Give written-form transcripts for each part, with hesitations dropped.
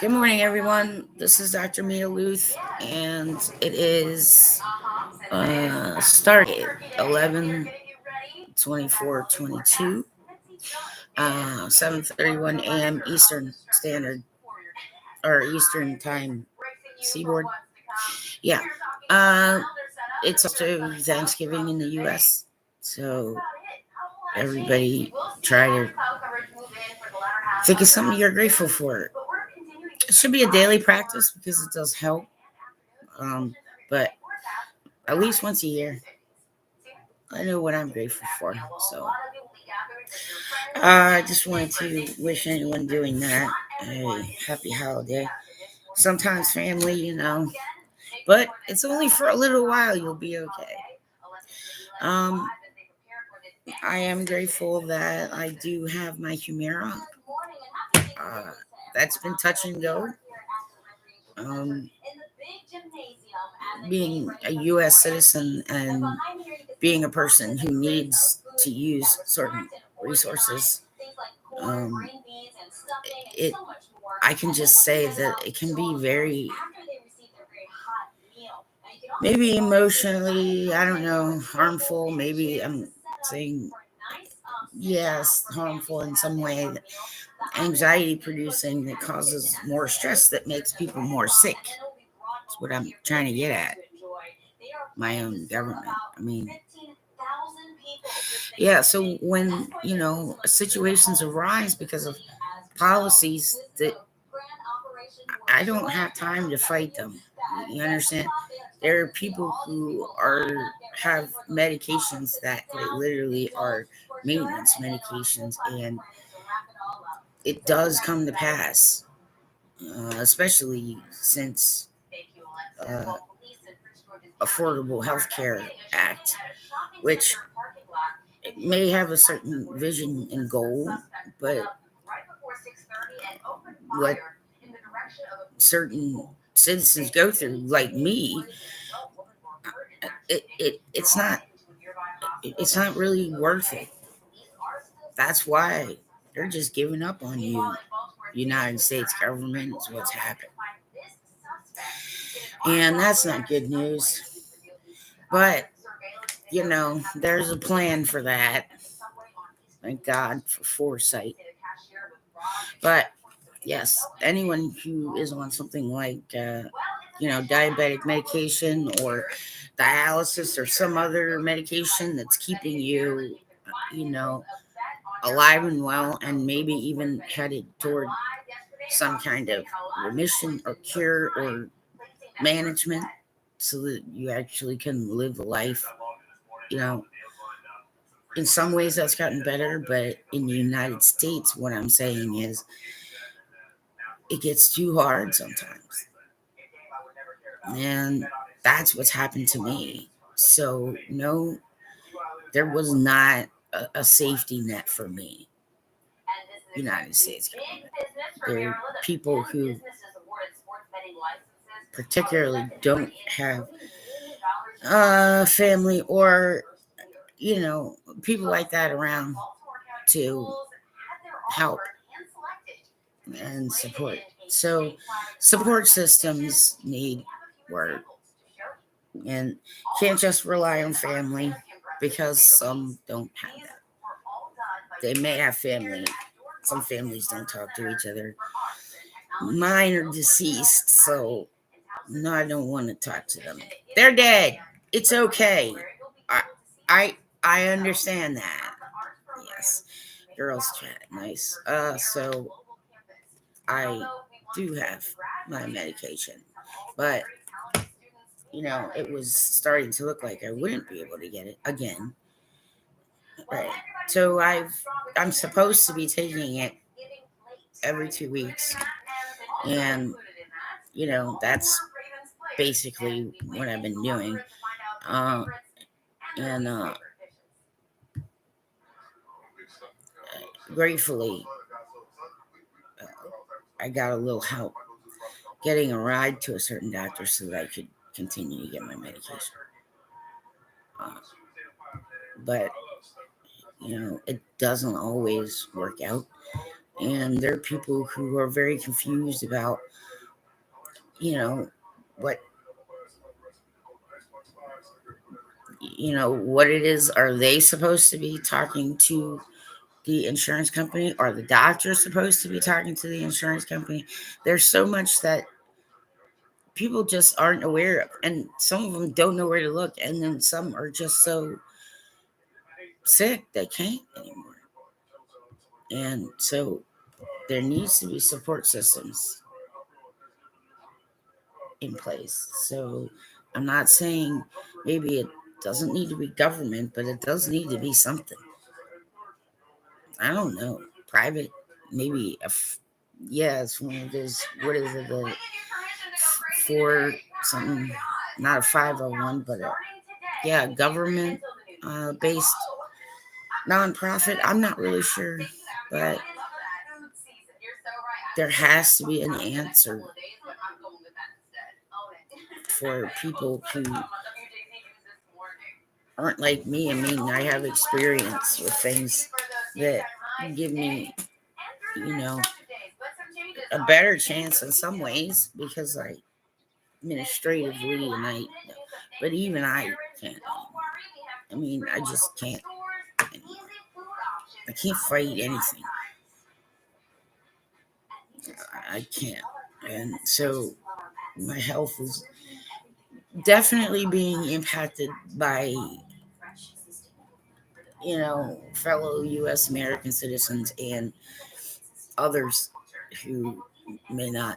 Good morning, everyone. This is Dr. Mia Lueth, and it is started 11/24/22, 7:31 a.m. Eastern Standard or Eastern Time Seaboard. Yeah, uh, it's also Thanksgiving in the U.S., so everybody try to think of something you're grateful for. It should be a daily practice because it does help. But at least once a year, I know what I'm grateful for. So I just wanted to wish anyone doing that a happy holiday. Sometimes family, but it's only for a little while. You'll be okay. Um, I am grateful that I do have my Humira. That's been touch and go. Um, Being a U.S. citizen and being a person who needs to use certain resources, um, it I can just say that it can be very maybe emotionally, I don't know, harmful. Maybe I'm saying yes, harmful in some way, anxiety producing that causes more stress that makes people more sick. That's what I'm trying to get at. My own government. I mean, yeah, so when, situations arise because of policies that I don't have time to fight them. You understand? There are people who have medications that quite literally are maintenance medications, and it does come to pass, especially since uh, Affordable Health Care Act, which may have a certain vision and goal, but what certain citizens go through, like me, it's not really worth it. That's why they're just giving up on you. United States government is what's happened. And that's not good news. But, there's a plan for that. Thank God for foresight. But yes, anyone who is on something like, diabetic medication or dialysis or some other medication that's keeping you, alive and well, and maybe even headed toward some kind of remission or cure or management so that you actually can live a life, you know, in some ways that's gotten better, but in the United States, what I'm saying is it gets too hard sometimes. And that's what's happened to me. So, no, there was not a safety net for me, United States government. There are people who particularly don't have family or, people like that around to help and support. So, support systems need work, and can't just rely on family because some don't have that. They may have family. Some families don't talk to each other. Mine are deceased, so no, I don't want to talk to them. They're dead. It's okay. I I I understand that. Yes. Girls chat, nice. So I do have my medication, but it was starting to look like I wouldn't be able to get it again. Right. So I'm supposed to be taking it every 2 weeks, and that's basically what I've been doing. Uh, and Gratefully, uh, I got a little help getting a ride to a certain doctor so that I could continue to get my medication. Uh, but it doesn't always work out. And there are people who are very confused about, what what it is. Are they supposed to be talking to the insurance company? Are the doctors supposed to be talking to the insurance company? There's so much that people just aren't aware of, and some of them don't know where to look, and then some are just so sick they can't anymore. And so there needs to be support systems in place. So I'm not saying maybe it doesn't need to be government, but it does need to be something. I don't know, private, maybe it's one of those, what is it, the for something, not a 501, but government based nonprofit. I'm not really sure, but there has to be an answer for people who aren't like me. I mean, I have experience with things that give me, a better chance in some ways, because I administratively, but even I can't anymore. I mean, I just can't anymore. I can't fight anything. I can't. And so my health is definitely being impacted by, fellow U.S. American citizens and others who may not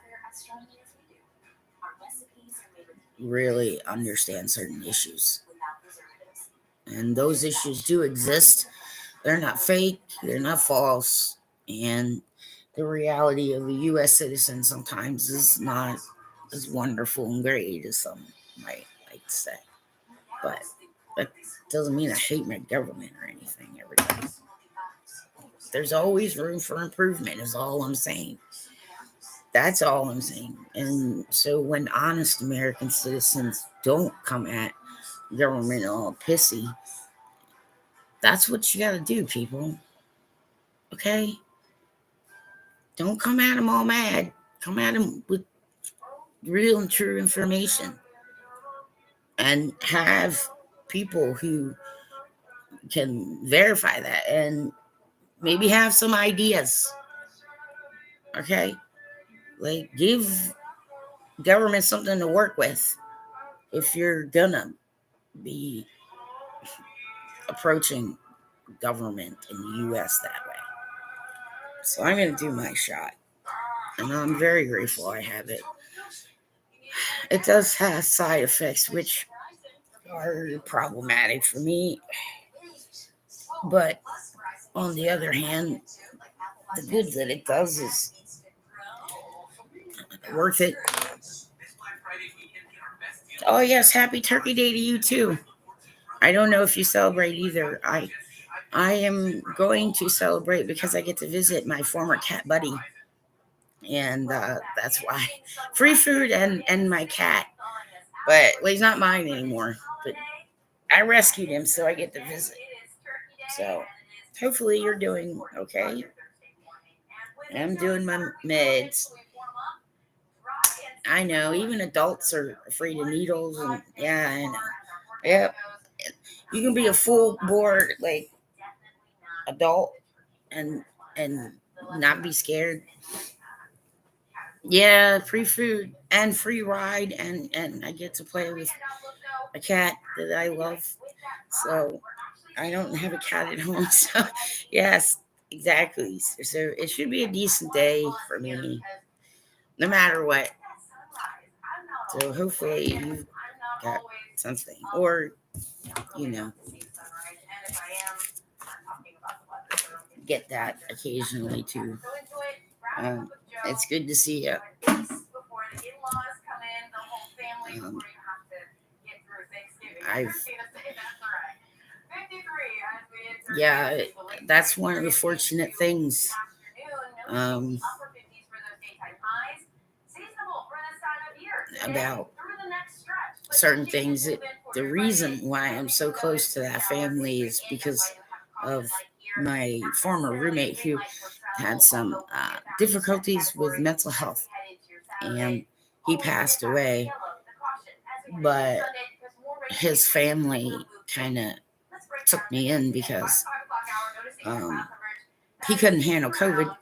really understand certain issues. And those issues do exist. They're not fake, they're not false. And the reality of a U.S. citizen sometimes is not as wonderful and great as some might like to say. But that doesn't mean I hate my government or anything, everybody. There's always room for improvement, is all I'm saying. That's all I'm saying. And so when honest American citizens don't come at government all pissy, that's what you got to do, people. Okay? Don't come at them all mad. Come at them with real and true information. And have people who can verify that and maybe have some ideas. Okay? Like, give government something to work with if you're gonna be approaching government in the US that way. So I'm gonna do my shot. And I'm very grateful I have it. It does have side effects which are problematic for me. But on the other hand, the good that it does is worth it. Oh yes, happy Turkey Day to you too. I don't know if you celebrate either. I am going to celebrate because I get to visit my former cat buddy, and that's why. Free food and my cat, but he's not mine anymore. But I rescued him, so I get to visit. So hopefully you're doing okay. I'm doing my meds. I know, even adults are afraid of needles, and yeah, I know. Yep. You can be a full board like adult and not be scared. Yeah, free food and free ride, and I get to play with a cat that I love. So I don't have a cat at home. So yes, exactly. So it should be a decent day for me, no matter what. So hopefully you got something, or you know, get that occasionally too. It's good to see you. I've yeah, that's one of the fortunate things about certain things. The reason why I'm so close to that family is because of my former roommate, who had some difficulties with mental health, and he passed away. But his family kind of took me in because um, he couldn't handle COVID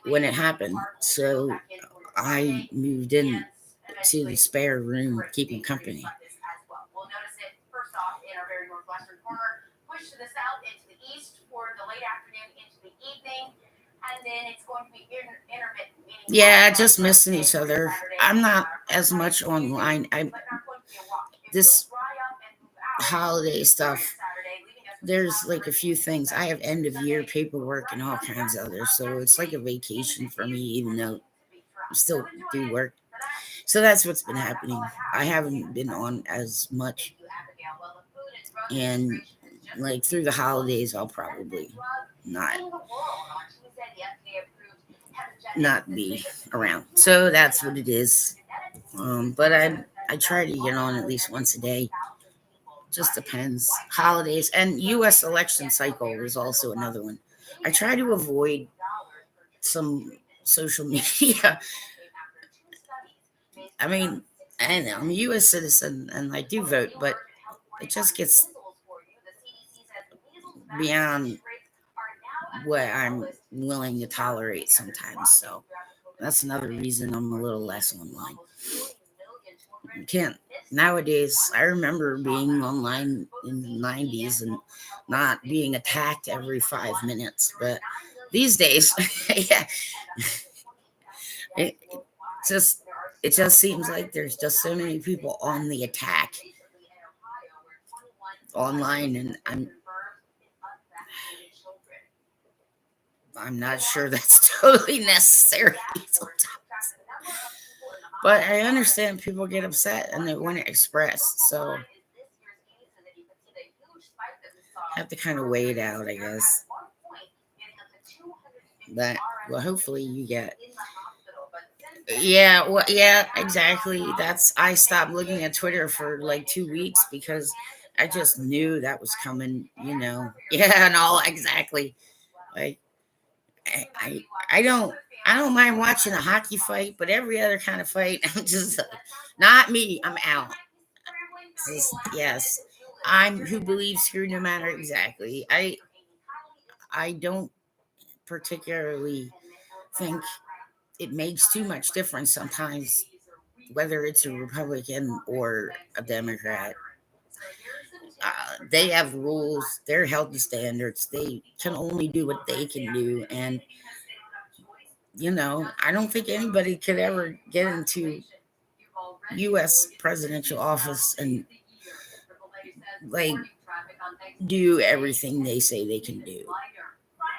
when it happened. So I moved in to the spare room, keeping company. Yeah, just missing each other. I'm not as much online. I this holiday stuff. There's like a few things. I have end of year paperwork and all kinds of others, so it's like a vacation for me, even though I still do work. So that's what's been happening. I haven't been on as much, and like through the holidays, I'll probably not not be around. So that's what it is. But I try to get on at least once a day. Just depends. Holidays and U.S. election cycle is also another one. I try to avoid some social media. I mean, I know I'm a U.S. citizen and I do vote, but it just gets beyond what I'm willing to tolerate sometimes. So that's another reason I'm a little less online. You can't nowadays. I remember being online in the 90s and not being attacked every 5 minutes, but these days, yeah, it just it just seems like there's just so many people on the attack online, and I'm not sure that's totally necessary sometimes. But I understand people get upset and they want to express, so have to kind of weigh it out, I guess. But well, hopefully you get. Yeah, well, yeah, exactly. That's I stopped looking at Twitter for like 2 weeks because I just knew that was coming. Yeah, and all exactly. Like I don't mind watching a hockey fight, but every other kind of fight, I'm just like, not me. I'm out. Yes, I'm who believes screw no matter exactly. I don't particularly think it makes too much difference sometimes whether it's a Republican or a Democrat. They have rules, they're held to standards. They can only do what they can do, and I don't think anybody could ever get into U.S. presidential office and like do everything they say they can do.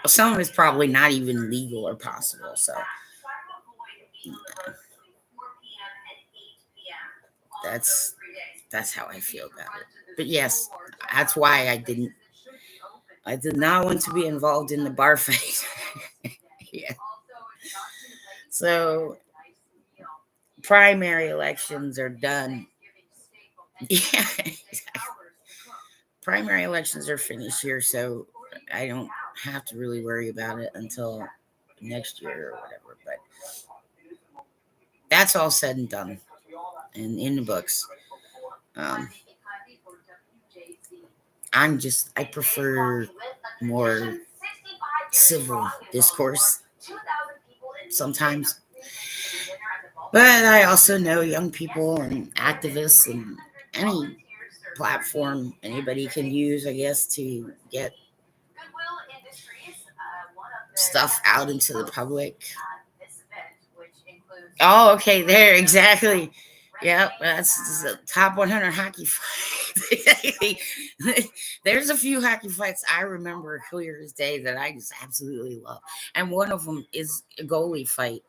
Some of it's probably not even legal or possible. So that's that's how I feel about it. But yes, that's why I did not want to be involved in the bar fight. Yeah. So primary elections are done. Yeah, exactly. Primary elections are finished here, so I don't have to really worry about it until next year or whatever. But that's all said and done and in the books. Um, I prefer more civil discourse sometimes. But I also know young people and activists and any platform anybody can use, I guess, to get stuff out into the public. Oh, okay, there, exactly. Yep, that's the top 100 hockey fight. There's a few hockey fights I remember clear as day that I just absolutely love. And one of them is a goalie fight.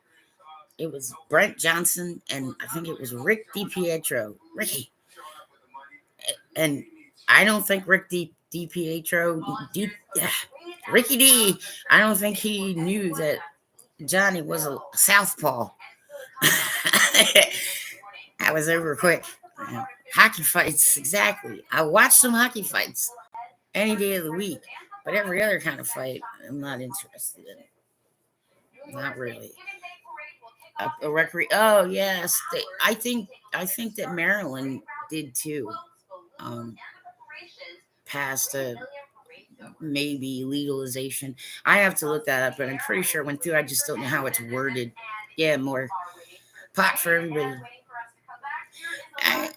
It was Brent Johnson and I think it was Rick DiPietro. Ricky. And I don't think Ricky D, I don't think he knew that Johnny was a southpaw. I was over quick. Hockey fights, exactly. I watch some hockey fights any day of the week, but every other kind of fight, I'm not interested in. Not really. Oh yes, I think that Maryland did too. Um, Passed a maybe legalization. I have to look that up, but I'm pretty sure it went through. I just don't know how it's worded. Yeah, more pot for everybody. I,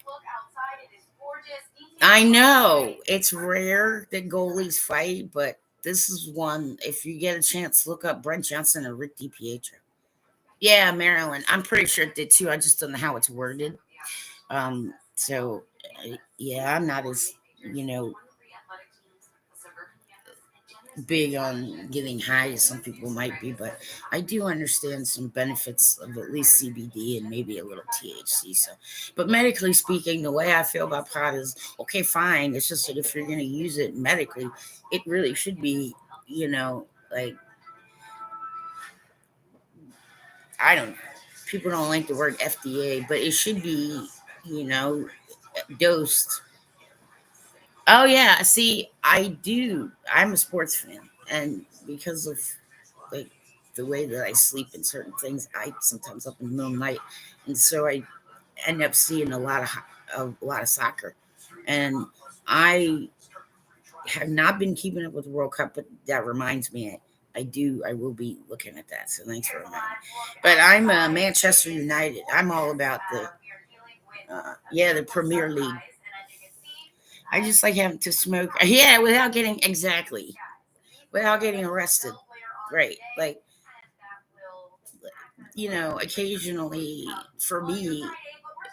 I know it's rare that goalies fight, but this is one. If you get a chance, look up Brent Johnson or Rick DiPietro. Yeah, Maryland. I'm pretty sure it did too. I just don't know how it's worded. So yeah, I'm not as you know big on getting high as some people might be, but I do understand some benefits of at least CBD and maybe a little THC. So, but medically speaking, the way I feel about pot is okay, fine. It's just that if you're going to use it medically, it really should be, like I don't know. People don't like the word FDA, but it should be, you know, dosed. Oh yeah, see, I do. I'm a sports fan, and because of like the way that I sleep and certain things, I sometimes up in the middle of the night, and so I end up seeing a lot of soccer, and I have not been keeping up with the World Cup, but that reminds me. I will be looking at that. So thanks for reminding me. But I'm Manchester United. I'm all about the Premier League. I just like having to smoke. Yeah, without getting arrested. Right. Like, occasionally for me,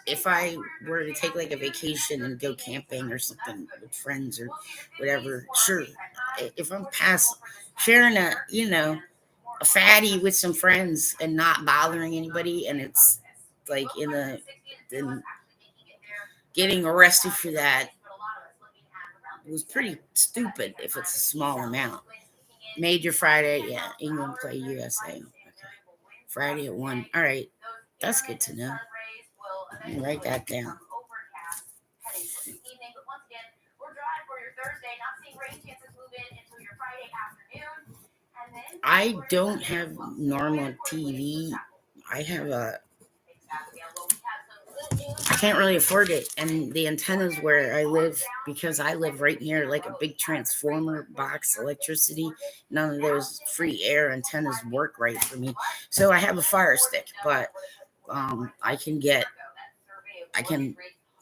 if I were to take like a vacation and go camping or something with friends or whatever, sure. If I'm past sharing a fatty with some friends and not bothering anybody, and it's like then getting arrested for that was pretty stupid if it's a small amount. Major Friday, yeah, England play USA. Okay. Friday at 1. All right. That's good to know. Let me write that down. I don't have normal TV. I have a I can't really afford it. And the antennas where I live, because I live right near like a big transformer box, electricity, none of those free air antennas work right for me. So I have a fire stick, but I can get, I can,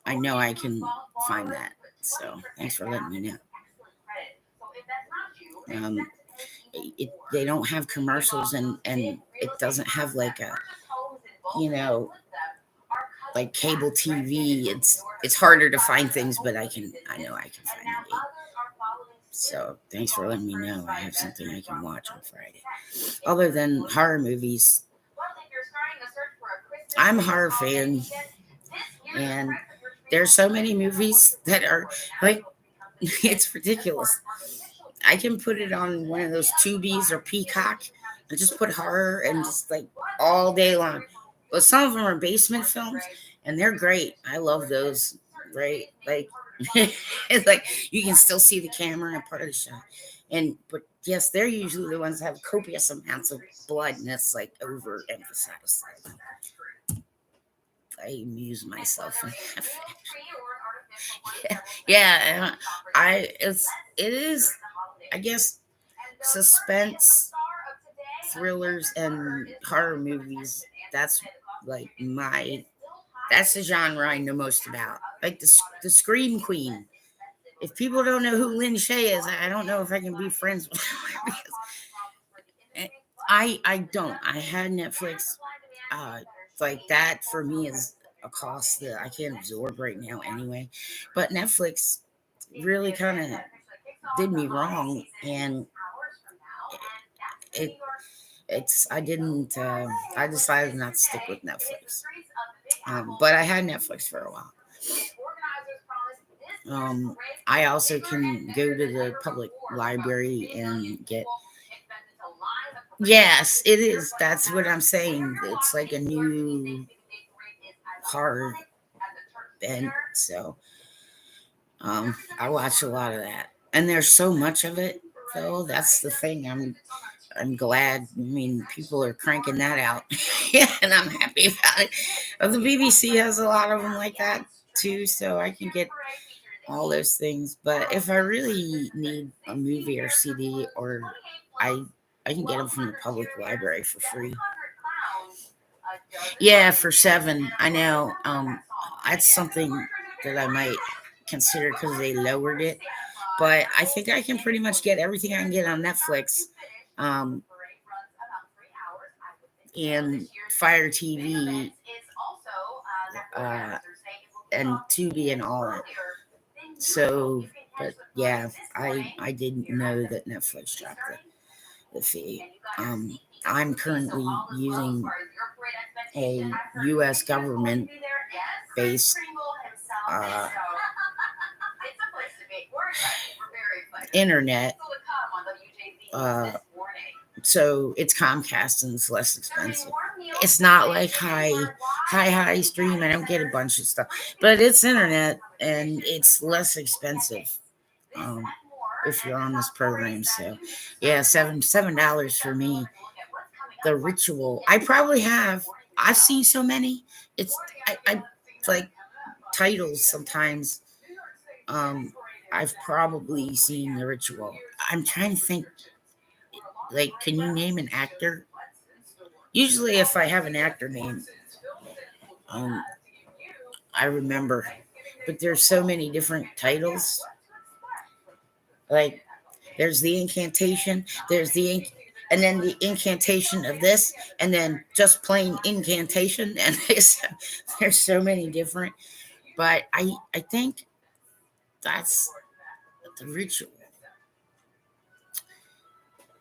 I know I can find that. So thanks for letting me know. Um, they don't have commercials, and it doesn't have like a, you know, like cable TV. It's harder to find things, but I know I can find it. So thanks for letting me know. I have something I can watch on Friday. Other than horror movies, I'm a horror fan, and there's so many movies that are like it's ridiculous. I can put it on one of those Tubies or Peacock and just put horror and just like all day long. But some of them are basement films and they're great. I love those. Right? Like it's like you can still see the camera and part of the shot. But yes, they're usually the ones that have copious amounts of blood and it's like overemphasized. I amuse myself in that yeah, it is I guess suspense thrillers and horror movies. That's like my that's the genre I know most about. Like the Scream Queen. If people don't know who Lynn Shay is, I don't know if I can be friends with her because I don't. I had Netflix. Uh, like that for me is a cost that I can't absorb right now anyway. But Netflix really kind of did me wrong, and it it's I didn't. I decided not to stick with Netflix. But I had Netflix for a while. Um, I also can go to the public library and get. Yes, it is. That's what I'm saying. It's like a new horror event. So I watch a lot of that, and there's so much of it. Though that's the thing. I'm glad. I mean, people are cranking that out. Yeah, and I'm happy about it. But the BBC has a lot of them like that too, so I can get all those things. But if I really need a movie or CD, or I I can get them from the public library for free. Yeah, for 7. I know. That's something that I might consider because they lowered it. But I think I can pretty much get everything I can get on Netflix, um, and Fire TV, uh, and Tubi and all that. So, but yeah, I didn't know that Netflix dropped the fee. I'm currently using a U.S. government based uh, internet. Uh, so it's Comcast and it's less expensive. It's not like high stream. I don't get a bunch of stuff, but it's internet and it's less expensive. Um, if you're on this program, so yeah, $7 for me. The Ritual. I probably have. I've seen so many. It's I like titles sometimes. Um, I've probably seen The Ritual. I'm trying to think. Like, can you name an actor? Usually, if I have an actor name, um, I remember. But there's so many different titles. Like, there's the incantation. There's and then the incantation of this, and then just plain incantation. And there's so many different. But I think that's The Ritual.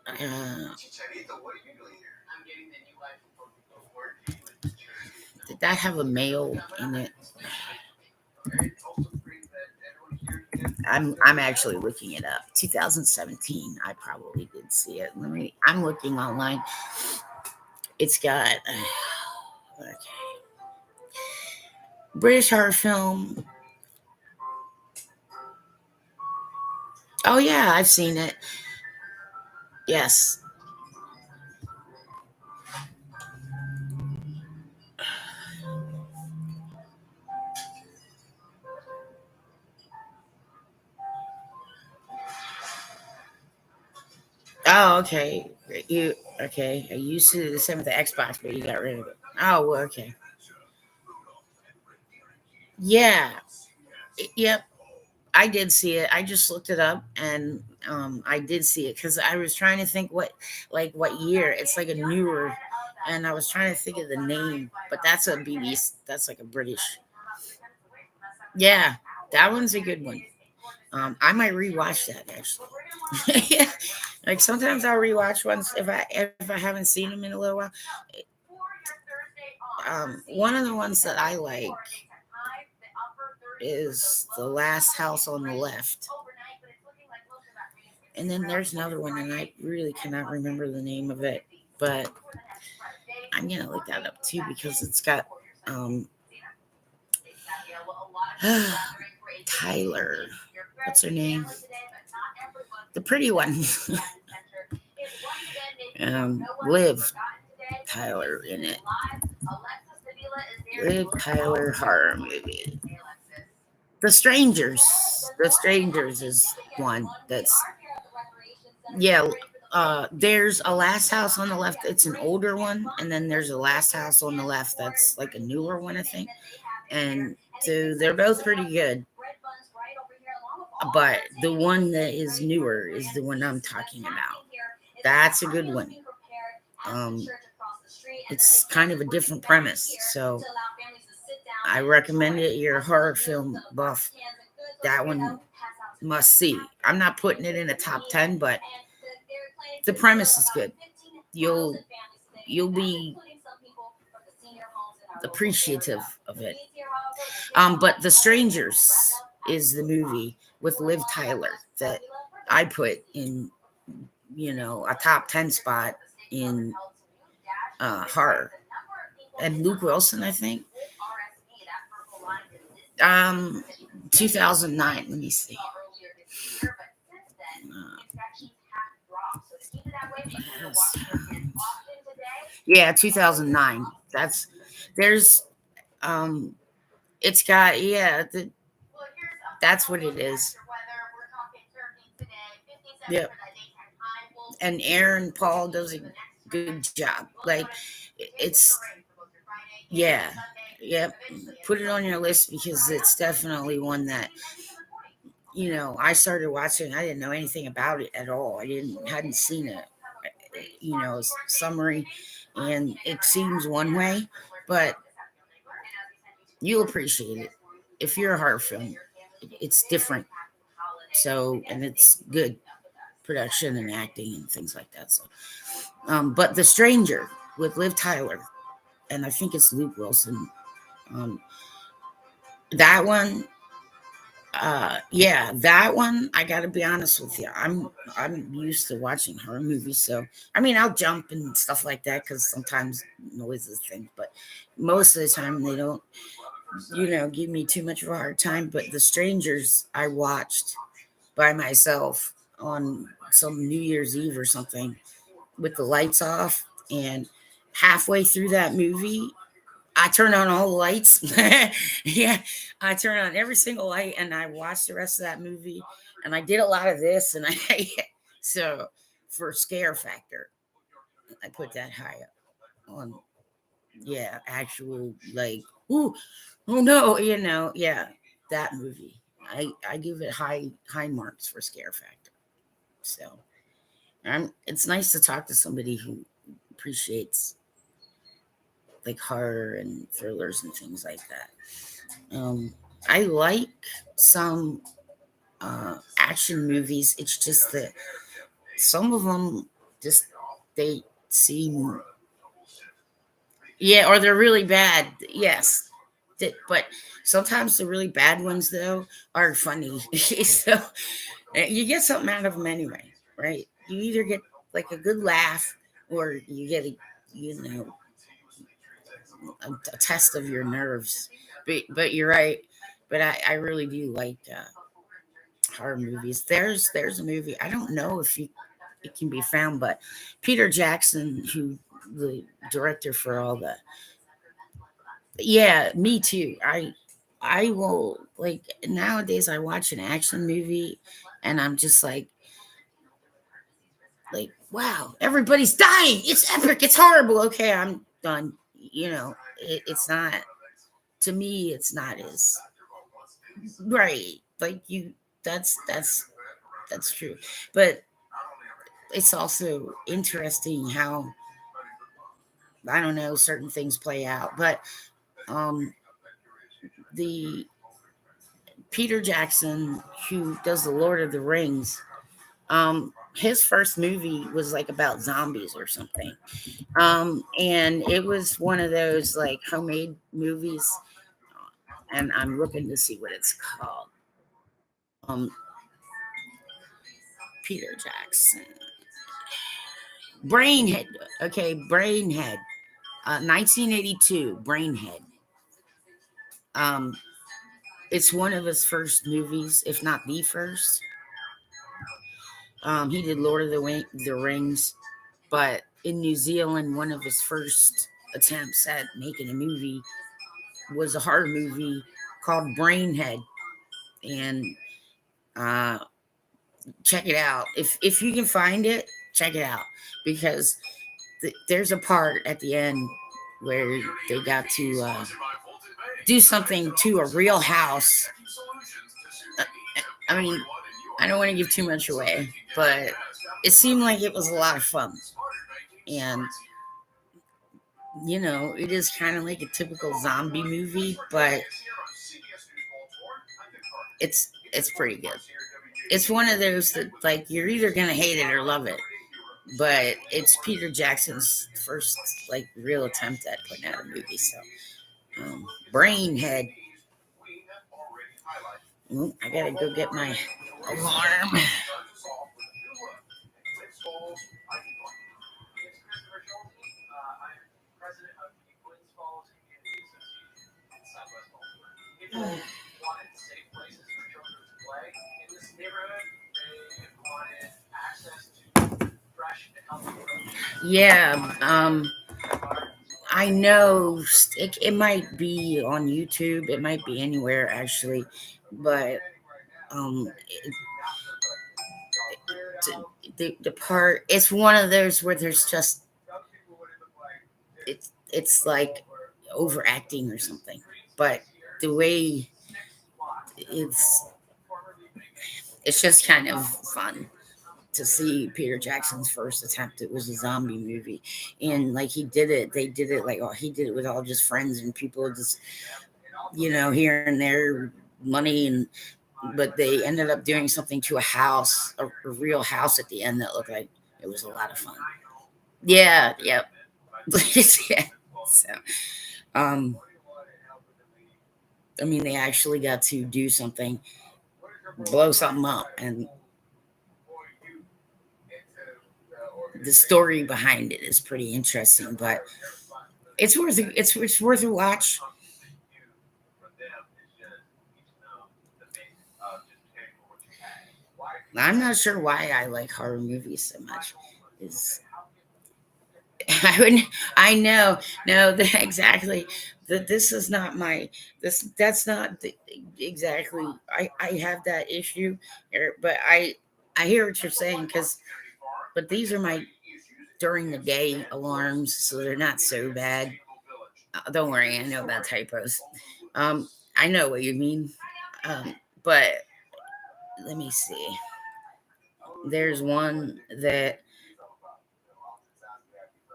Uh, did that have a male in it? I'm actually looking it up. 2017. I probably did see it. I'm looking online. It's got okay. British horror film. Oh yeah, I've seen it. Yes. Oh, okay. You okay? I used to do the same with the Xbox, but you got rid of it. Oh, well, okay. Yeah. Yep. I did see it. I just looked it up, and I did see it because I was trying to think what year. It's like a newer, and I was trying to think of the name, but that's a BBC. That's like a British. Yeah, that one's a good one. I might rewatch that actually. Yeah, like sometimes I'll rewatch ones if I haven't seen them in a little while. One of the ones that I like is The Last House on the Left. And then there's another one, and I really cannot remember the name of it, but I'm gonna look that up too because it's got Tyler. What's her name? The pretty one. Liv Tyler in it. Liv Tyler horror movie. The Strangers. The Strangers is one that's yeah. There's a Last House on the Left. It's an older one, and then there's a Last House on the Left that's like a newer one, I think. And so they're both pretty good. But the one that is newer is the one I'm talking about. That's a good one. Um, it's kind of a different premise, so I recommend it. You're a horror film buff. That one must see. I'm not putting it in a top 10, but the premise is good. You'll be appreciative of it. But The Strangers is the movie with Liv Tyler that I put in, a top 10 spot in horror. And Luke Wilson, I think. 2009. Let me see. Yes. Yeah, 2009. There's it's got, yeah, that's what it is. Yep. And Aaron Paul does a good job. Like, it's, yeah, yep. Put it on your list because it's definitely one that, I started watching. I didn't know anything about it at all. I hadn't seen it, summary, and it seems one way, but you'll appreciate it. If you're a horror film, it's different. So, and it's good production and acting and things like that. So, but The Stranger with Liv Tyler, and I think it's Luke Wilson. Um, that one, yeah, that one. I got to be honest with you. I'm used to watching horror movies, so I mean, I'll jump and stuff like that because sometimes noises things, but most of the time they don't, give me too much of a hard time. But The Strangers, I watched by myself on some New Year's Eve or something with the lights off, and halfway through that movie, I turned on all the lights. Yeah, I turned on every single light, and I watched the rest of that movie. And I did a lot of this, and I so for scare factor, I put that high up on. Yeah, actual like, ooh, oh no, yeah, that movie. I give it high marks for scare factor. So, it's nice to talk to somebody who appreciates like horror and thrillers and things like that. I like some action movies. It's just that some of them just they seem, yeah, or they're really bad. Yes, but sometimes the really bad ones though are funny. So you get something out of them anyway, right? You either get like a good laugh or you get you know a test of your nerves. But you're right. But I really do like horror movies. There's a movie. I don't know if it can be found, but Peter Jackson, who the director for all the, yeah, me too. I will, like, nowadays I watch an action movie and I'm just like, wow, everybody's dying. It's epic. It's horrible. Okay, I'm done. It's not, to me, it's not as right. Like you, that's true. But it's also interesting how, I don't know, certain things play out. But um, the Peter Jackson, who does the Lord of the Rings, his first movie was like about zombies or something. And it was one of those like homemade movies, and I'm looking to see what it's called. Um, Peter Jackson, Brainhead. Okay, Brainhead. 1982, Brainhead. Um, it's one of his first movies, if not the first. He did Lord of the Rings, but in New Zealand, one of his first attempts at making a movie was a horror movie called Brainhead, and uh, check it out if you can find it. Check it out because there's a part at the end where they got to do something to a real house. Uh, I mean, I don't want to give too much away, but it seemed like it was a lot of fun. And, it is kind of like a typical zombie movie, but it's pretty good. It's one of those that, like, you're either going to hate it or love it. But it's Peter Jackson's first, like, real attempt at putting out a movie. So, Brainhead. I gotta go get my alarm. Yeah. I know it might be on YouTube. It might be anywhere actually, but um, the part it's one of those where there's just it's like overacting or something, but the way it's it's just kind of fun to see Peter Jackson's first attempt. It was a zombie movie, and like he did it, they did it like, oh, he did it with all just friends and people, just here and there, money, and but they ended up doing something to a house, a real house at the end that looked like it was a lot of fun. Yeah, yep. Yeah. So, um, I mean, they actually got to do something, blow something up, and the story behind it is pretty interesting. But it's worth a watch. I'm not sure why I like horror movies so much. Is I would I know no exactly that this is not my that's not exactly I have that issue, but I hear what you're saying, because but these are my during the day alarms, so they're not so bad. Don't worry, I know about typos. Um, I know what you mean. But let me see. There's one that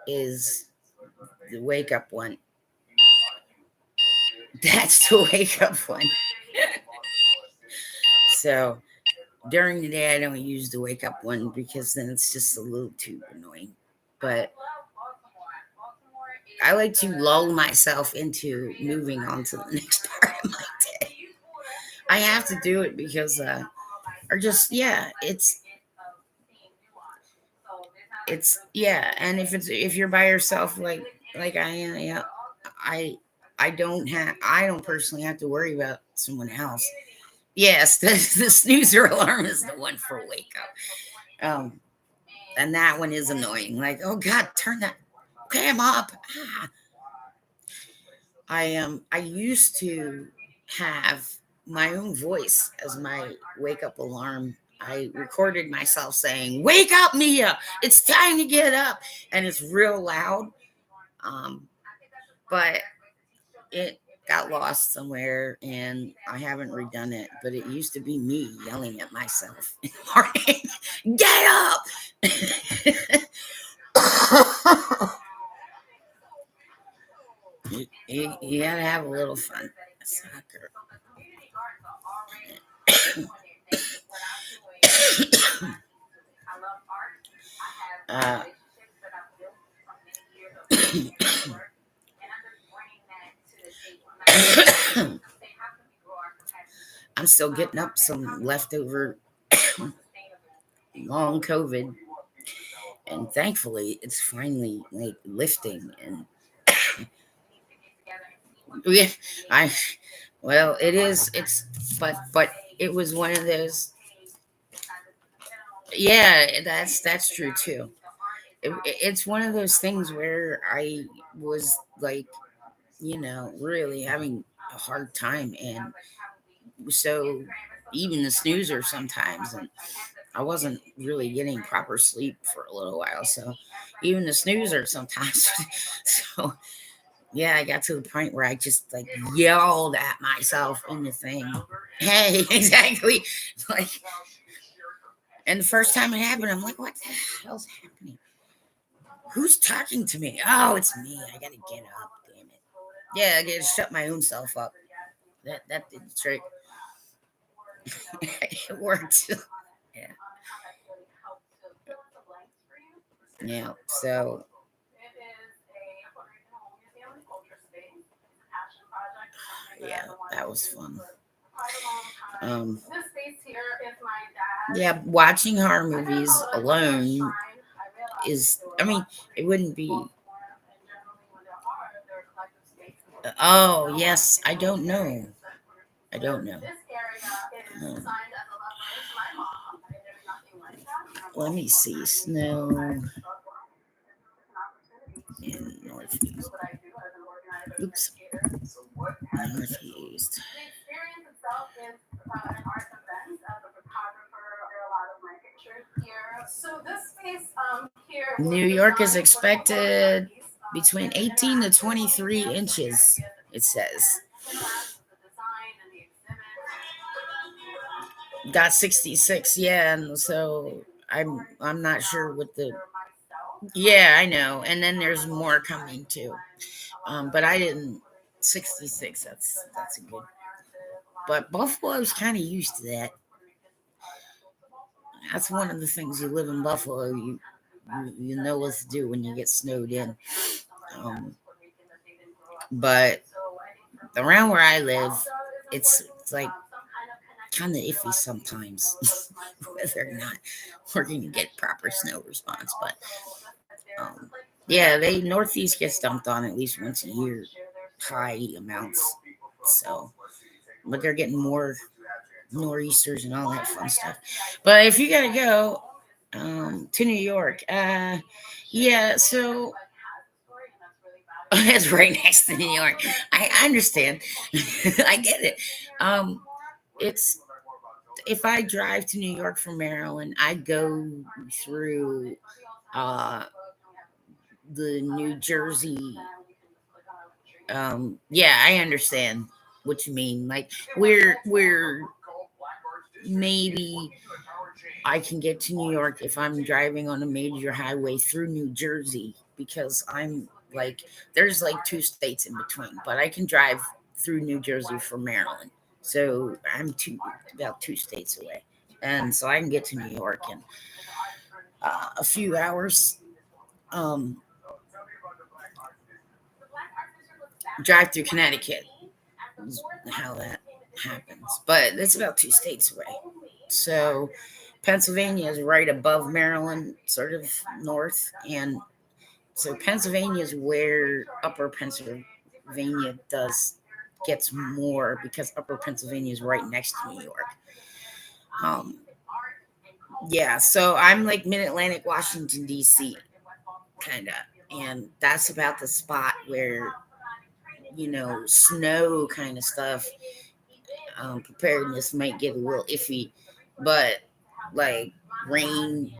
is the wake up one. That's the wake up one. So during the day, I don't use the wake up one because then it's just a little too annoying. But I like to lull myself into moving on to the next part of my day. I have to do it because, or just yeah, yeah, and if you're by yourself, like I am, yeah, I I don't personally have to worry about someone else. Yes, the snoozer alarm is the one for wake up. And that one is annoying. Like, oh God, turn that. Okay, I'm up. Ah. I used to have my own voice as my wake up alarm. I recorded myself saying, "Wake up, Mia! It's time to get up," and it's real loud. Um, but it got lost somewhere, and I haven't redone it. But it used to be me yelling at myself in the morning, "Get up!" You gotta have a little fun. Soccer. uh, I'm still getting up some leftover long COVID, and thankfully it's finally like lifting. And yeah, I well, it is. It's but it was one of those. Yeah, that's true too. It's one of those things where I was like, really having a hard time, and so even the snoozer sometimes, and I wasn't really getting proper sleep for a little while, so even the snoozer sometimes. So yeah, I got to the point where I just like yelled at myself in the thing. Hey, exactly. Like, and the first time it happened, I'm like, what the hell's happening? Who's talking to me? Oh, it's me. I gotta get up. Damn it. Yeah, I gotta shut my own self up. That did the trick. It worked. Yeah. Yeah. So yeah, that was fun. Um, yeah, watching horror movies alone is, I mean, it wouldn't be. Oh, yes, I don't know. I don't know. Um, let me see. Snow. in Northeast. Oops. Northeast. New York is expected between 18 to 23 inches, it says. Got 66, yeah, and so I'm not sure what the yeah, I know. And then there's more coming too. But I didn't 66, that's a good, but Buffalo's kind of used to that. That's one of the things, you live in Buffalo, you know what to do when you get snowed in. Um, but around where I live, it's like kind of iffy sometimes whether or not we're going to get proper snow response. But um, yeah, they Northeast gets dumped on at least once a year, high amounts. So, but they're getting more nor'easters and all that fun stuff. But if you got to go to New York, yeah, so it's right next to New York. I understand. I get it. Um, it's if I drive to New York from Maryland, I go through uh, the New Jersey. Yeah, I understand what you mean. Like we're maybe I can get to New York if I'm driving on a major highway through New Jersey, because I'm like there's like two states in between, but I can drive through New Jersey from Maryland. So I'm about two states away. And so I can get to New York in a few hours. Um, drive through Connecticut is how that happens, but it's about two states away. So Pennsylvania is right above Maryland, sort of north, and so Pennsylvania is where Upper Pennsylvania gets more, because Upper Pennsylvania is right next to New York. Um, yeah, so I'm like Mid Atlantic, Washington D.C. kind of, and that's about the spot where snow kind of stuff. Preparedness might get a little iffy, but like rain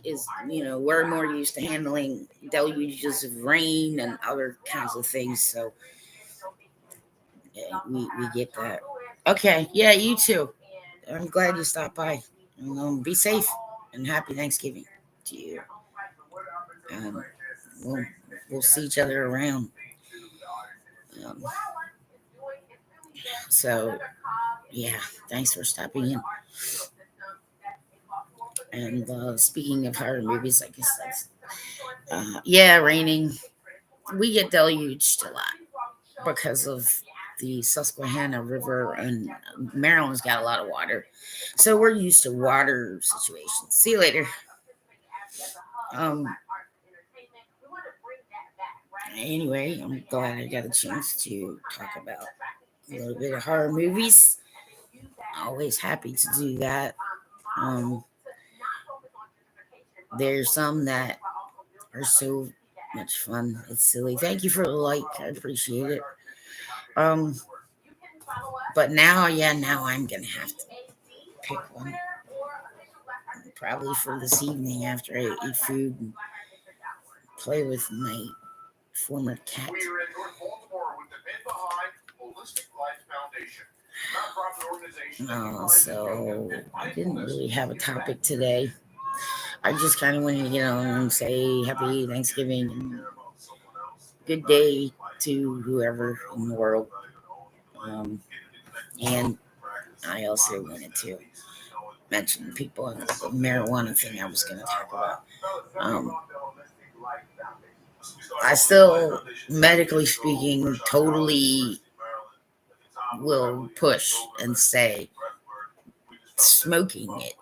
is, we're more used to handling deluges of rain and other kinds of things. So yeah, we get that. Okay, yeah, you too. I'm glad you stopped by. And, be safe and happy Thanksgiving to you. Um, we'll, we'll see each other around. Um, so yeah, thanks for stopping in. And speaking of horror movies, I guess that's yeah, raining. We get deluged a lot because of the Susquehanna River, and Maryland's got a lot of water, so we're used to water situations. See you later. Um. Anyway, I'm glad I got a chance to talk about a little bit of horror movies. Always happy to do that. Um, there's some that are so much fun. It's silly. Thank you for the like. I appreciate it. Um, but now, yeah, now I'm gonna have to pick one. Probably for this evening after I eat food and play with my former cat. So I didn't really have a topic today. I just kind of wanted to get on and say happy Thanksgiving and good day to whoever in the world. Um, and I also wanted to mention people and the marijuana thing I was going to talk about. Um, I still, medically speaking, totally will push and say smoking it.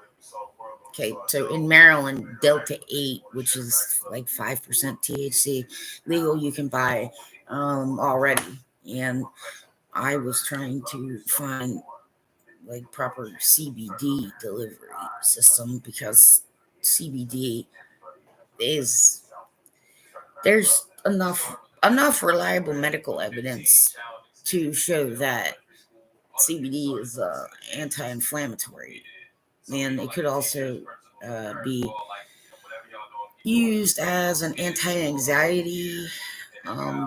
Okay, so in Maryland, Delta 8, which is like 5% THC, legal, you can buy already. And I was trying to find like proper CBD delivery system, because CBD is there's enough reliable medical evidence to show that CBD is anti-inflammatory, and it could also be used as an anti-anxiety,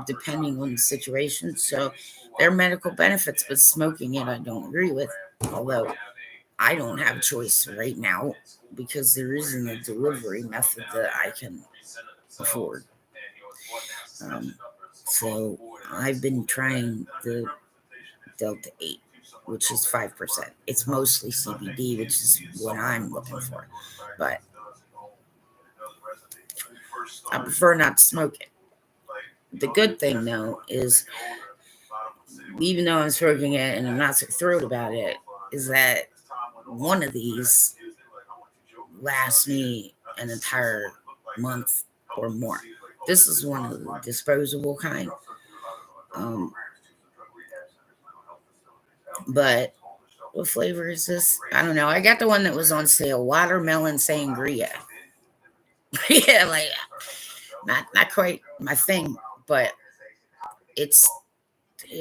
depending on the situation. So there are medical benefits, but smoking it I don't agree with. Although I don't have a choice right now because there isn't a delivery method that I can afford. Um, so I've been trying the Delta 8, which is 5%. It's mostly CBD, which is what I'm looking for. But I prefer not to smoke it. The good thing, though, is even though I'm smoking it and I'm not so thrilled about it, is that one of these lasts me an entire month or more. This is one of the disposable kind. Um, but what flavor is this? I don't know. I got the one that was on sale, watermelon sangria. Yeah, like not quite my thing, but it's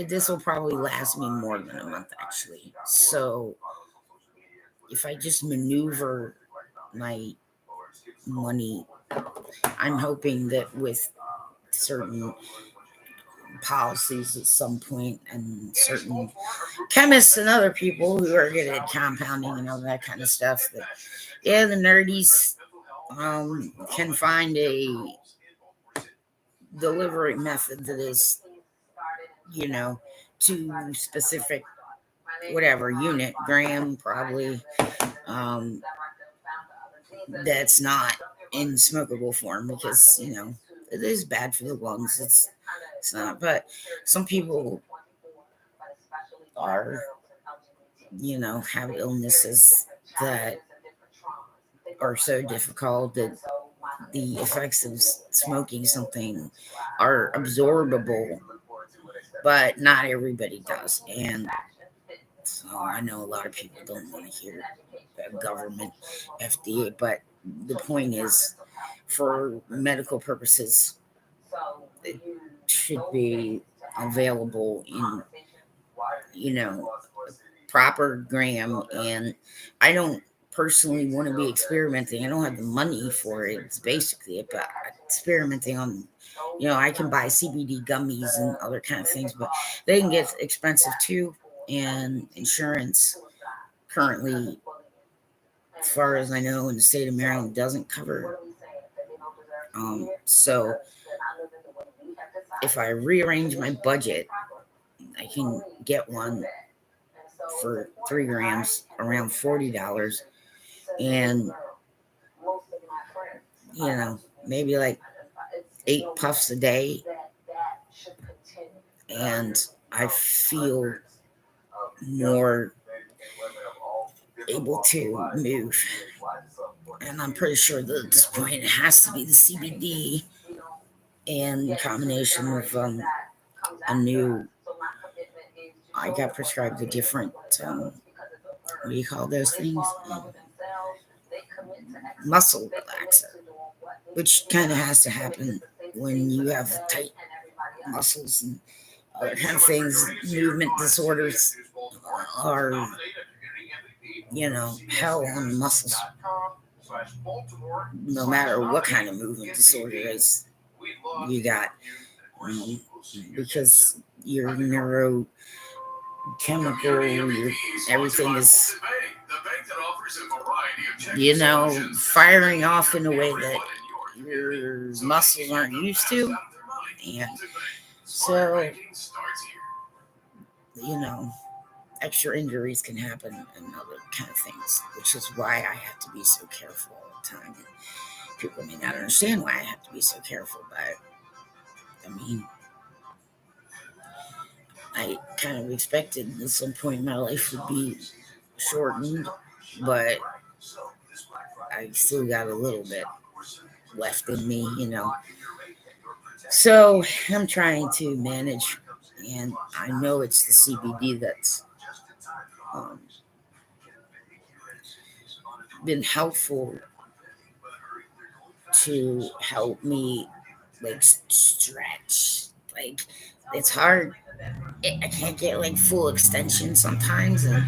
this will probably last me more than a month actually. So if I just maneuver my money, I'm hoping that with certain policies at some point and certain chemists and other people who are good at compounding and all that kind of stuff, that yeah, the nerdies can find a delivery method that is, you know, to specific whatever unit, gram probably, um, that's not in smokable form because, it is bad for the lungs. It's not, but some people are, have illnesses that are so difficult that the effects of smoking something are absorbable, but not everybody does. And so I know a lot of people don't want to hear government, FDA, but the point is, for medical purposes, it should be available in, you know, proper gram. And I don't personally want to be experimenting. I don't have the money for it. It's basically about experimenting on, I can buy CBD gummies and other kind of things, but they can get expensive too. And insurance currently, as far as I know, in the state of Maryland doesn't cover. So if I rearrange my budget, I can get one for 3 grams around $40, and maybe like 8 puffs a day, and I feel more able to move. And I'm pretty sure that at this point it has to be the CBD and combination of a new. I got prescribed a different. What do you call those things? Muscle relaxer, which kind of has to happen when you have tight muscles and other kind of things. Movement disorders are, hell on the muscles. No matter what kind of movement disorder is you got, because your neurochemical, everything is, firing off in a way that your muscles aren't used to. And so, extra injuries can happen and other kind of things, which is why I have to be so careful all the time. And people may not understand why I have to be so careful, but I mean, I kind of expected at some point my life would be shortened, but I still got a little bit left in me, So I'm trying to manage, and I know it's the CBD that's been helpful to help me like stretch. Like it's hard. I can't get like full extension sometimes, and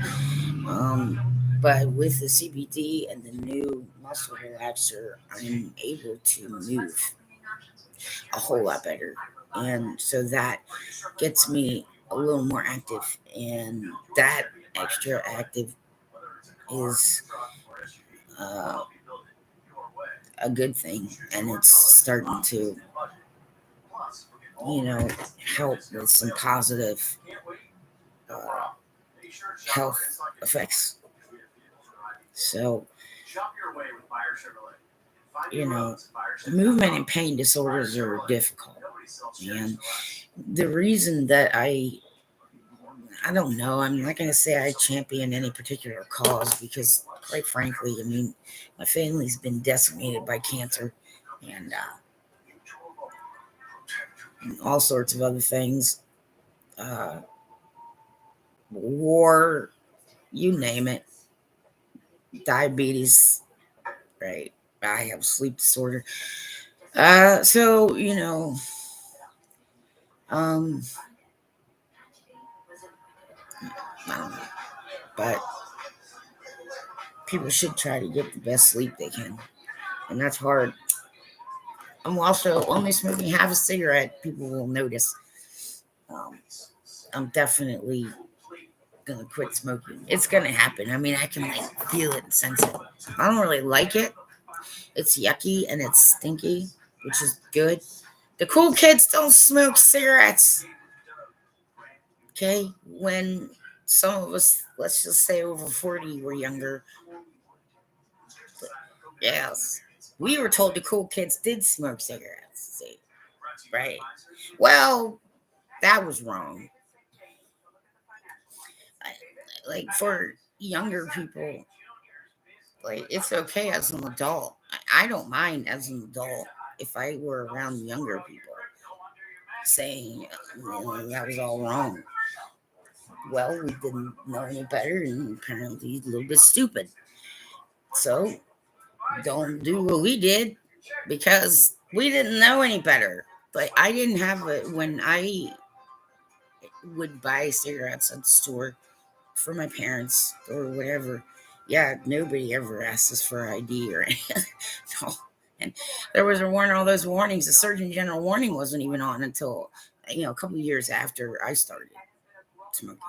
but with the CBD and the new muscle relaxer, I'm able to move a whole lot better, and so that gets me a little more active, and that extra active is uh, a good thing, and it's starting to, you know, help with some positive uh, health effects. So, you know, movement and pain disorders are difficult, and the reason that I don't know. I'm not going to say I champion any particular cause because, quite frankly, I mean, my family's been decimated by cancer and all sorts of other things. Uh, War, you name it, diabetes, right? I have sleep disorder. So, um, I don't know, but people should try to get the best sleep they can, and that's hard. I'm also only smoking half a cigarette. People will notice. Um, I'm definitely gonna quit smoking. It's gonna happen. I mean, I can like feel it and sense it. I don't really like it. It's yucky and it's stinky, which is good. The cool kids don't smoke cigarettes. Okay, when some of us, let's just say over 40, were younger, yes, we were told the cool kids did smoke cigarettes. See, right? Well, that was wrong. Like for younger people, like it's okay as an adult. I don't mind as an adult if I were around younger people saying that was all wrong. Well, we didn't know any better, and apparently a little bit stupid. So don't do what we did because we didn't know any better. Like I didn't have it when I would buy cigarettes at the store for my parents or whatever. Yeah, nobody ever asked us for ID or anything. No. And there was a warning, all those warnings. The Surgeon General warning wasn't even on until a couple of years after I started smoking.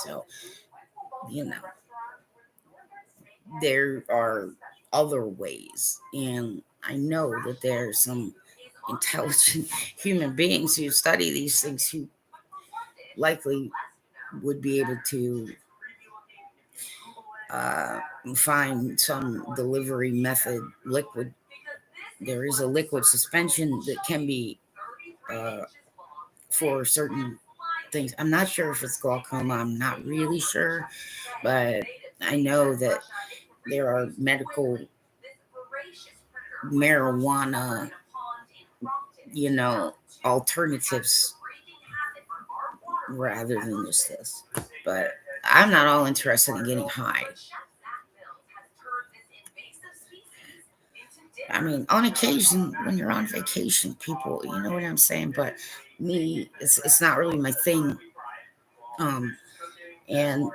So you know, there are other ways, and I know that there are some intelligent human beings who study these things who likely would be able to uh, find some delivery method. Liquid, there is a liquid suspension that can be uh, for certain things. I'm not sure if it's glaucoma. I'm not really sure, but I know that there are medical marijuana, you know, alternatives rather than just this. But I'm not all interested in getting high. I mean, on occasion, when you're on vacation, people, you know what I'm saying? But me, it's not really my thing. Um, and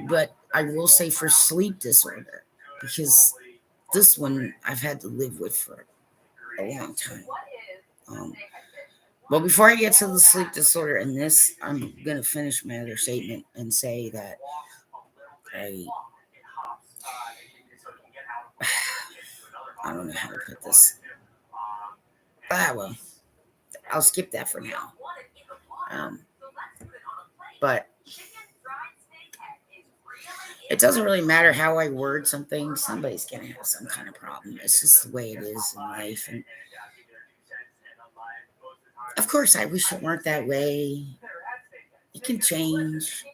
but I will say for sleep disorder, because this one I've had to live with for a long time. Um, but before I get to the sleep disorder and this, I'm gonna finish my other statement and say that I I don't know how to put this. Well, I'll skip that for now. Um, but it doesn't really matter how I word something. Somebody's gonna have some kind of problem. It's just the way it is in life, and of course, I wish it weren't that way. It can change.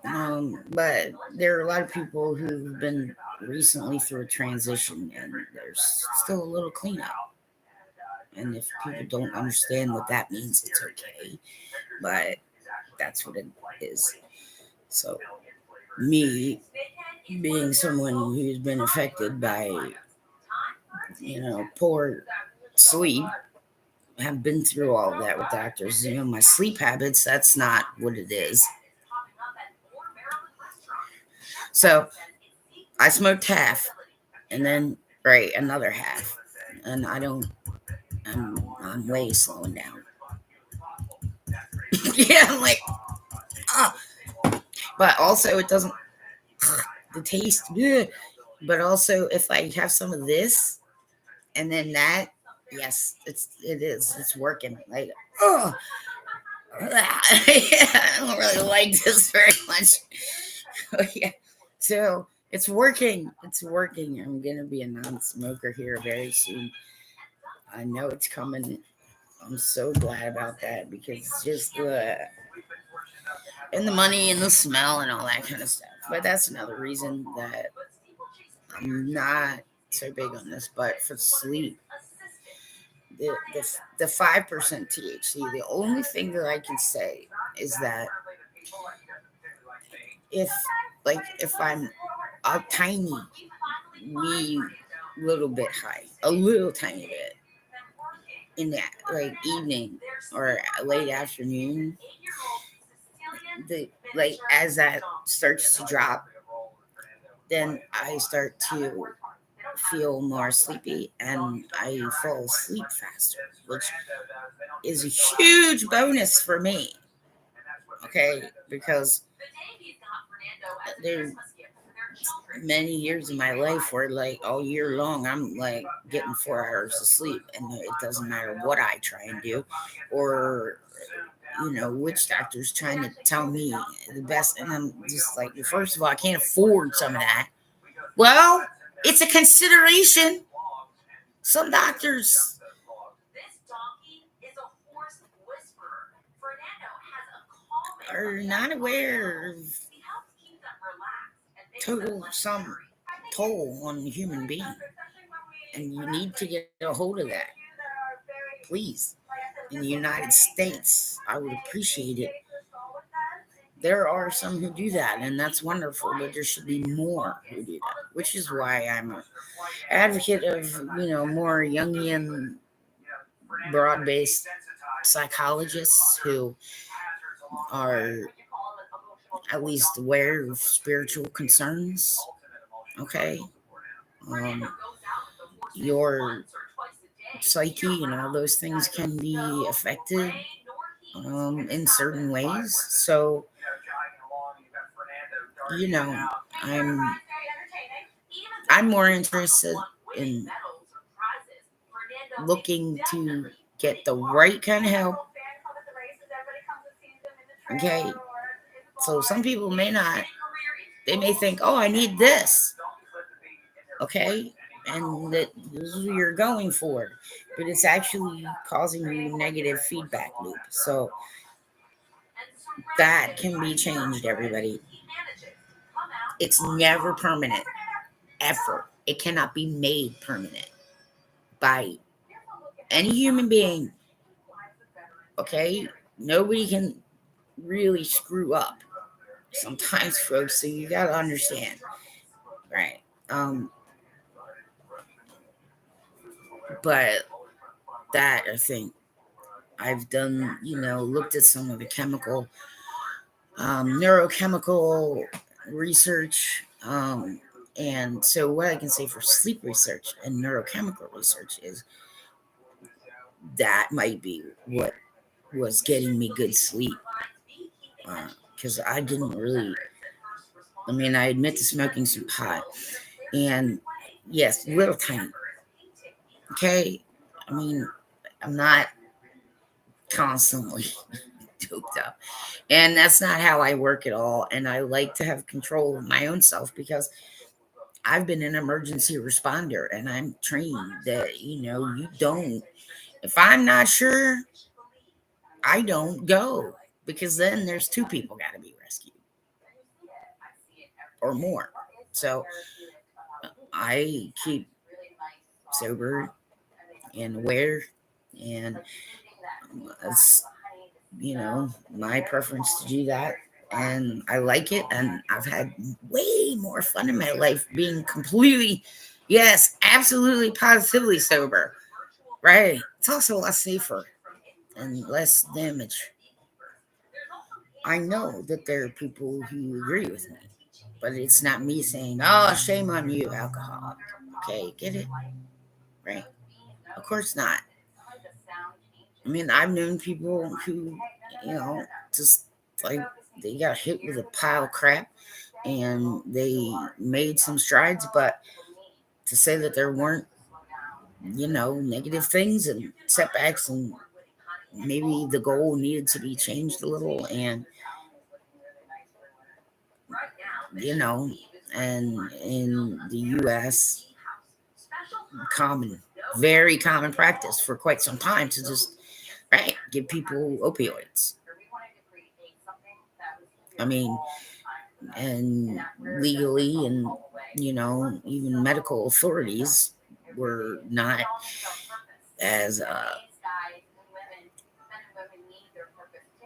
But there are a lot of people who've been recently through a transition, and there's still a little cleanup. And if people don't understand what that means, it's okay. But that's what it is. So, me being someone who's been affected by poor sleep. Have been through all of that with doctors. My sleep habits, that's not what it is. So I smoked half and then another half. And I'm way slowing down. Yeah, I'm like, ah. But also it doesn't the taste good. But also if I have some of this and then that, yes, it's working. Like, oh, I don't really like this very much. Yeah. So it's working. It's working. I'm gonna be a non-smoker here very soon. I know it's coming. I'm so glad about that because just the money and the smell and all that kind of stuff. But that's another reason that I'm not so big on this. But for sleep, the 5% THC. The only thing that I can say is that if if I'm a tiny wee little bit high, a little tiny bit in that evening or late afternoon, the as that starts to drop, then I start to feel more sleepy and I fall asleep faster, which is a huge bonus for me. Okay, because there many years of my life where all year long I'm getting 4 hours of sleep and it doesn't matter what I try and do or which doctor's trying to tell me the best, and I'm just like, well, first of all, I can't afford some of that. Well, it's a consideration. Some doctors are not aware of some toll on the human being, and you need to get a hold of that, please. In the United States, I would appreciate it. There are some who do that, and that's wonderful, but there should be more who do that, which is why I'm an advocate of, more Jungian, broad based psychologists who are at least aware of spiritual concerns. Okay. Um, your psyche and all those things can be affected in certain ways. So, you know, I'm I'm more interested in looking to get the right kind of help. Okay. So some people may not. They may think, oh, I need this. Okay. And that this is what you're going for. But it's actually causing you negative feedback loop. So that can be changed, everybody. It's never permanent. Ever. It cannot be made permanent by any human being. Okay? Nobody can really screw up sometimes, folks. So you got to understand. Right. But that, I think, I've done, looked at some of the neurochemical research. And so, what I can say for sleep research and neurochemical research is that might be what was getting me good sleep. Because I didn't really, I admit to smoking some pot. And yes, little tiny. Okay. I'm not constantly doped up. And that's not how I work at all. And I like to have control of my own self because I've been an emergency responder and I'm trained that, you don't, if I'm not sure, I don't go because then there's two people got to be rescued or more. So I keep sober and aware, and it's, my preference to do that. And I like it. And I've had way more fun in my life being completely Yes, absolutely, positively sober. Right. It's also less safer and less damage. I know that there are people who agree with me, but it's not me saying, "Oh, shame on you, alcoholic." Okay, get it? Right. Of course not. I mean, I've known people who, just like they got hit with a pile of crap and they made some strides, but to say that there weren't, negative things and setbacks, and maybe the goal needed to be changed a little, and, you know, and in the US, common, very common practice for quite some time to just, right, give people opioids. I mean, and legally, and even medical authorities were not as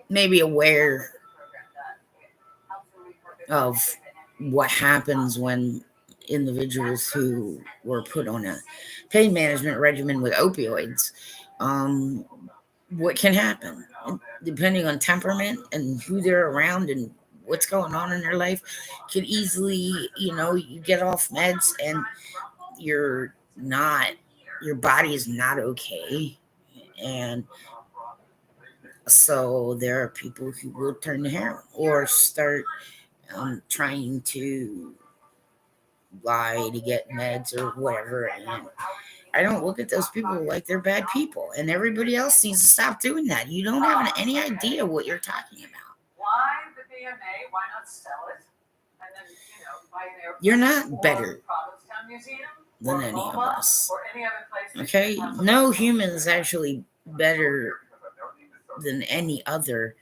maybe aware of what happens when individuals who were put on a pain management regimen with opioids, um, what can happen depending on temperament and who they're around and what's going on in their life, could easily, you get off meds and you're not, your body is not okay. And so there are people who will turn to heroin or start trying to lie to get meds or whatever. And I don't look at those people like they're bad people. And everybody else needs to stop doing that. You don't have any idea what you're talking about. Why the BMA? Why not sell it? And then, you're not better than any of us. Okay? No human is actually better than any other.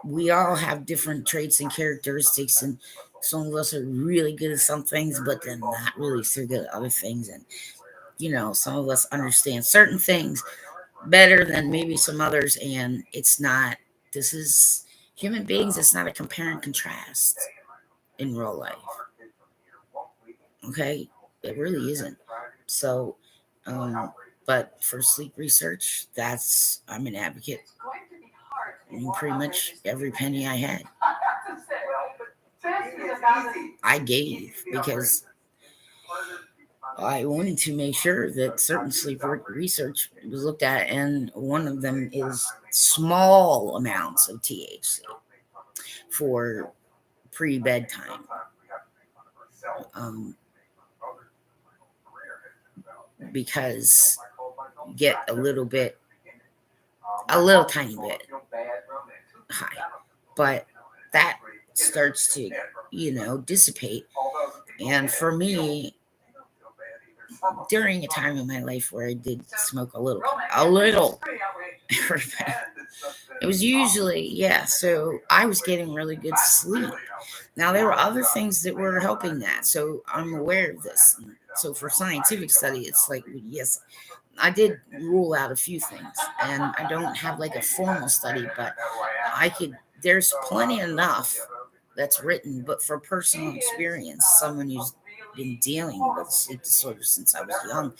We all have different traits and characteristics, and some of us are really good at some things, but then not really so good at other things. And some of us understand certain things better than maybe some others, and it's not. This is human beings. It's not a compare and contrast in real life. Okay, it really isn't. So, but for sleep research, I'm an advocate. I mean, pretty much every penny I had, I gave because I wanted to make sure that certain sleep research was looked at, and one of them is small amounts of THC for pre-bedtime. Because you get a little tiny bit high, but that starts to, dissipate. And for me, during a time in my life where I did smoke a little, it was usually, yeah, so I was getting really good sleep. Now, there were other things that were helping that, so I'm aware of this. So for scientific study, it's like, yes, I did rule out a few things, and I don't have like a formal study, but there's plenty enough that's written, but for personal experience, someone who's been dealing with sleep disorder since I was young,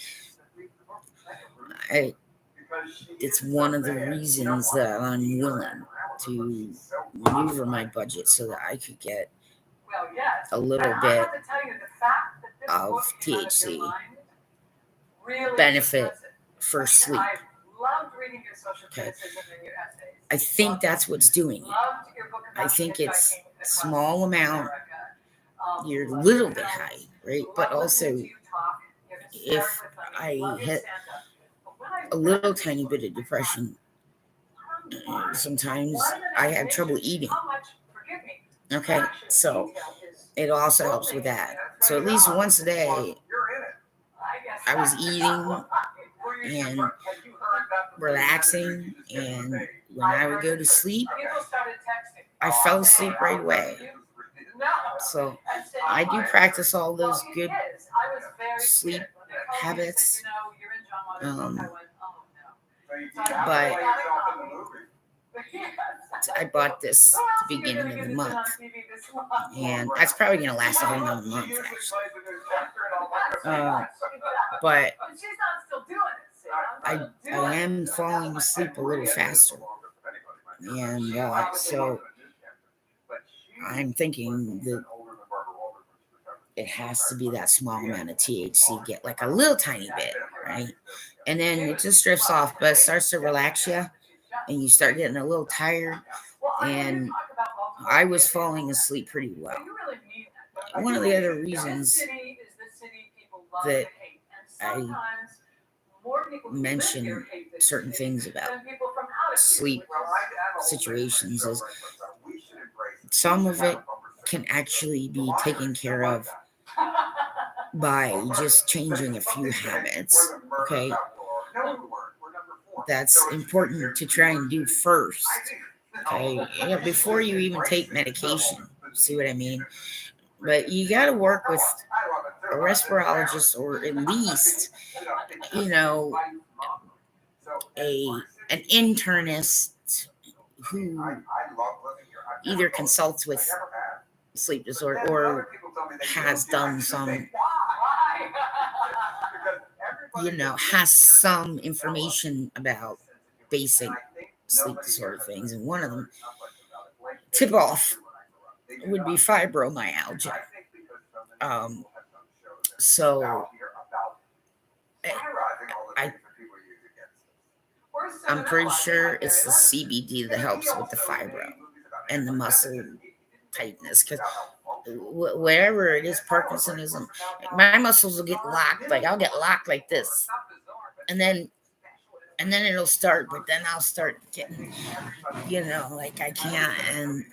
it's one of the reasons that I'm willing to maneuver my budget so that I could get a little bit of THC benefit for sleep. Okay. I think that's what's doing it. I think it's small amount, you're a little bit high, right? But also, if I hit a little tiny bit of depression, sometimes I have trouble eating. Okay, so it also helps with that. So at least once a day, I was eating and relaxing, and when I would go to sleep, I fell asleep right away. So I do practice all those good sleep habits, but I bought this at the beginning of the month, and that's probably going to last a whole another month, actually. But I am falling asleep a little faster. And so I'm thinking that it has to be that small amount of THC, get like a little tiny bit, right? And then it just drifts off, but it starts to relax you and you start getting a little tired. And I was falling asleep pretty well. One of the other reasons that I mention certain things about sleep situations is some of it can actually be taken care of by just changing a few habits. Okay, that's important to try and do first. Okay, before you even take medication. See what I mean? But you got to work with a respirologist, or at least, an internist who either consults with sleep disorder or has done some, has some information about basic sleep disorder things. And one of them, tip off, would be fibromyalgia. So I'm pretty sure it's the CBD that helps with the fibro and the muscle tightness, because wherever it is, Parkinsonism, my muscles will get locked. Like I'll get locked like this, and then it'll start, but then I'll start getting, like I can't, and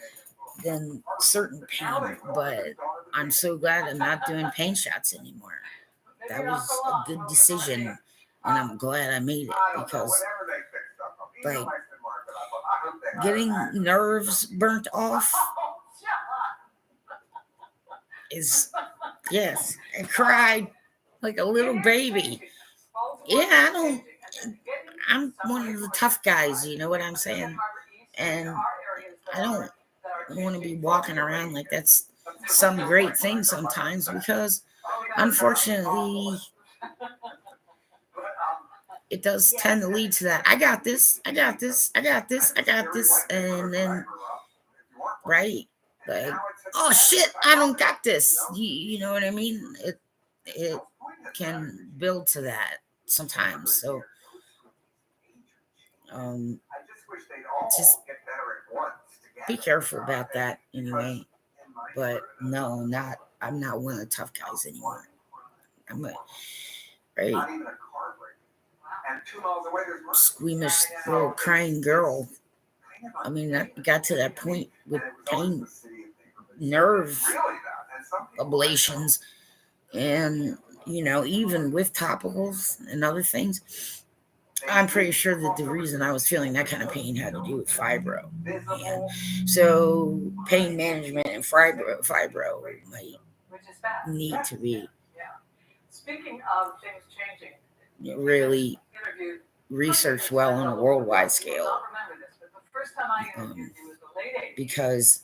then certain pain. But I'm so glad I'm not doing pain shots anymore. That was a good decision, and I'm glad I made it, because like getting nerves burnt off is, yes, I cried like a little baby. Yeah, I'm one of the tough guys, you know what I'm saying? And I don't want to be walking around like that's some great thing sometimes, because unfortunately it does tend to lead to that. I got this, and then, right, like, oh shit, I don't got this. You know what I mean? It can build to that sometimes. So just be careful about that anyway. But no, I'm not one of the tough guys anymore. I'm a right squeamish little crying girl. I mean, I got to that point with pain, nerve ablations, and even with topicals and other things, I'm pretty sure that the reason I was feeling that kind of pain had to do with fibro. And so pain management and fibro might need to be really researched well on a worldwide scale, because